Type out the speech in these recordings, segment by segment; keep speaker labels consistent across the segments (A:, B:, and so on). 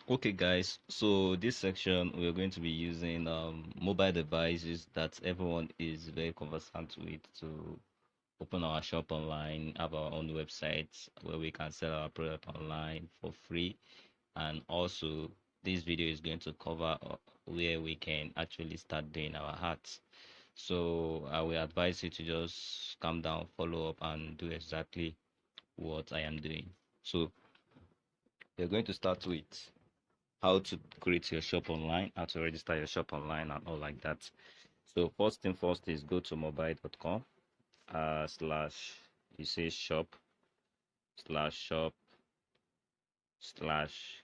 A: Okay, guys, so this section we're going to be using mobile devices that everyone is very conversant with to open our shop online, have our own website where we can sell our product online for free. And also, this video is going to cover where we can actually start doing our ads. So I will advise you to just calm down, follow up, and do exactly what I am doing. So we're going to start with how to create your shop online, how to register your shop online, and all like that. So first thing first is go to mobile.com slash you say shop slash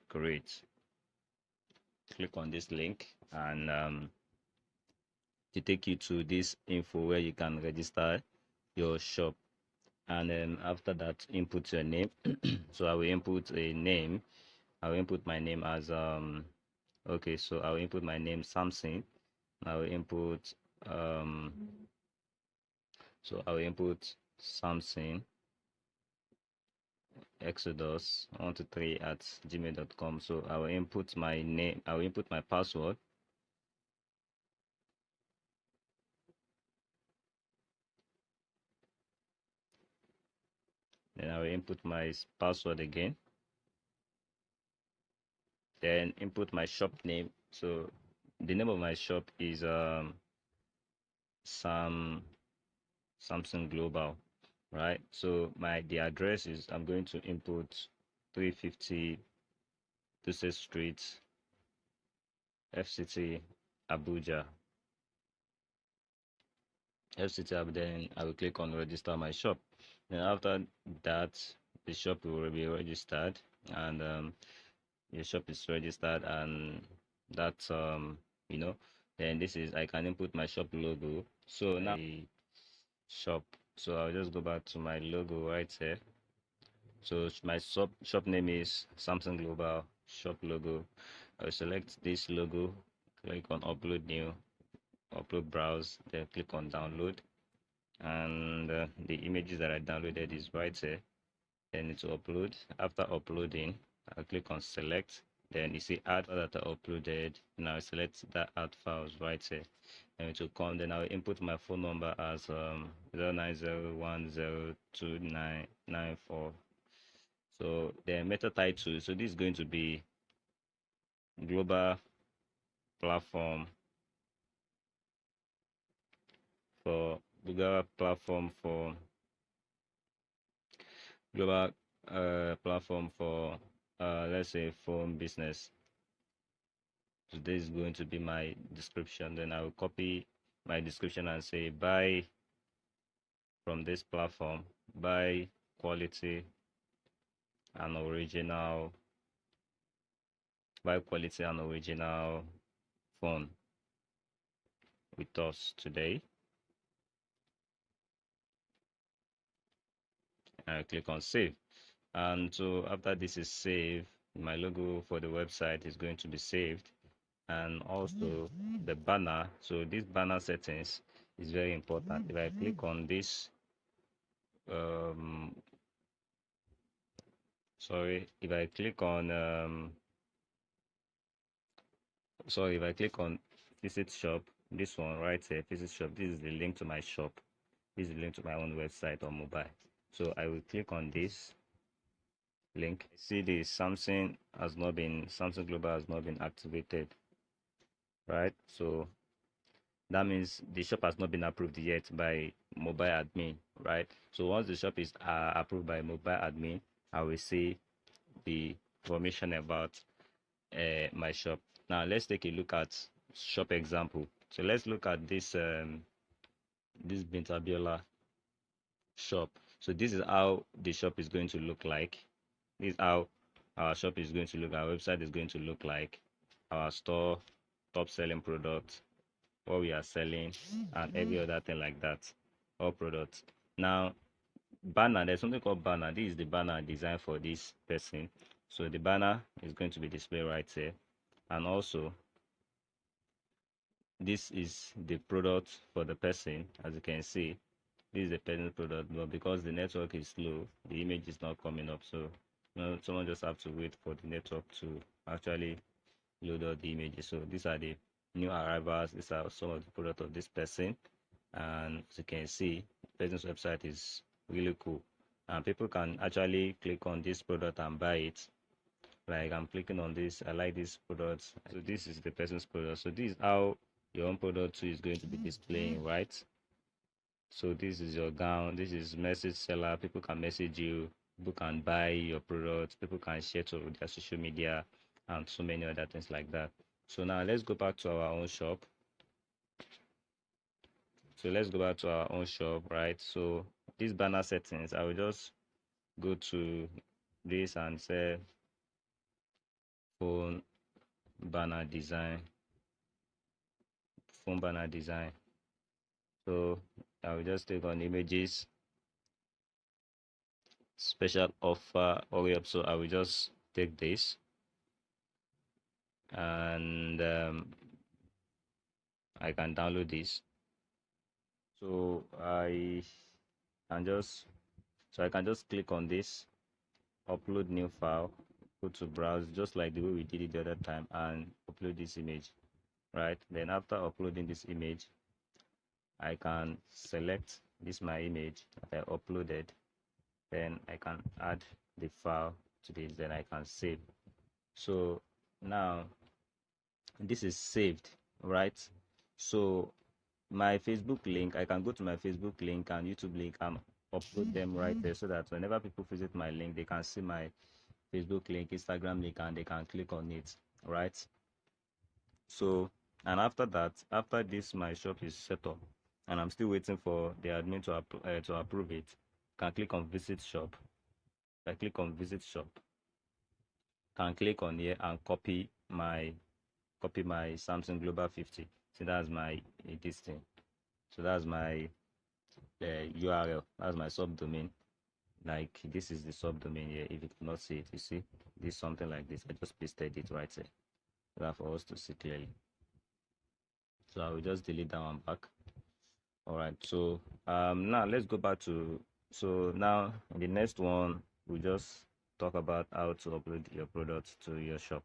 A: create. Click on this link and to take you to this info where you can register your shop. And then after that, input your name. So I will input a name. I will input my name as okay, so I will input my name Samson. I will input um Samson Exodus 123 at gmail.com. So I will input my name, I will input my password. Then I will input my password again. Then input my shop name. So the name of my shop is Samsung Global, right? So the address is, I'm going to input 350 Duse Street, FCT Abuja. Then I will click on register my shop. Then after that, the shop will be registered, and your shop is registered, and that's you know, then this is, I can input my shop logo. So now the shop, so I'll just go back to my logo right here. So my shop name is Samsung Global shop logo. I'll select this logo, click on upload new, upload browse, then click on download, and the images that I downloaded is right here. Then it will upload. After uploading, I'll click on select, then you see add that I uploaded. Now I select that add files right here, and it will come. Then I'll input my phone number as 090102994. So the meta title, so this is going to be global platform for global platform for global platform for let's say phone business. So this is going to be my description. Then I will copy my description and say buy from this platform, buy quality and original, buy quality and original phone with us today. And I click on save. And so after this is saved, my logo for the website is going to be saved, and also the banner. So this banner settings is very important. If I click on this um sorry if I click on if I click on visit shop, this one right here, visit shop, this is the link to my shop, this is the link to my own website or mobile. So I will click on this link. See, the Samsung Global has not been activated, right? So that means the shop has not been approved yet by mobile admin, right? So once the shop is approved by mobile admin, I will see the information about my shop. Now let's take a look at shop example. So let's look at this this Bintabiola shop. So this is how the shop is going to look like. This is how our shop is going to look, our website is going to look like, our store, top selling products, what we are selling, and every other thing like that, all products. Now banner, there's something called banner. This is the banner designed for this person. So the banner is going to be displayed right here, and also this is the product for the person. As you can see, this is the person's product, but because the network is slow, the image is not coming up. So someone just have to wait for the network to actually load all the images. So these are the new arrivals. These are some of the product of this person, and as you can see, the person's website is really cool, and people can actually click on this product and buy it. Like I'm clicking on this, I like this product. So this is the person's product. So this is how your own product too is going to be displaying, right? So this is your gown. This is message seller. People can message you. People can buy your products. People can share to their social media and so many other things like that. So now let's go back to our own shop. So let's go back to our own shop, right? So these banner settings, I will just go to this and say phone banner design, phone banner design. So I will just take on images, special offer, hurry up. So I will just take this and I can download this. So can just I can just click on this, upload new file, go to browse, just like the way we did it the other time, and upload this image, right? Then after uploading this image, I can select this my image that I uploaded. Then I can add the file to this. Then I can save. So now this is saved, right? So my Facebook link, I can go to my Facebook link and YouTube link and upload them right there, so that whenever people visit my link, they can see my Facebook link, Instagram link, and they can click on it, right? So, and after that, after this my shop is set up and I'm still waiting for the admin to approve it, can click on visit shop. I click on visit shop, can click on here and copy my Samsung Global 50. So that's my this thing. So that's my URL. That's my subdomain. Like this is the subdomain here. If you cannot see it, you see this something like this. I just pasted it right there, so that for us to see clearly. So I will just delete that one back. All right. So now let's go back to. So now in the next one, we just talk about how to upload your products to your shop.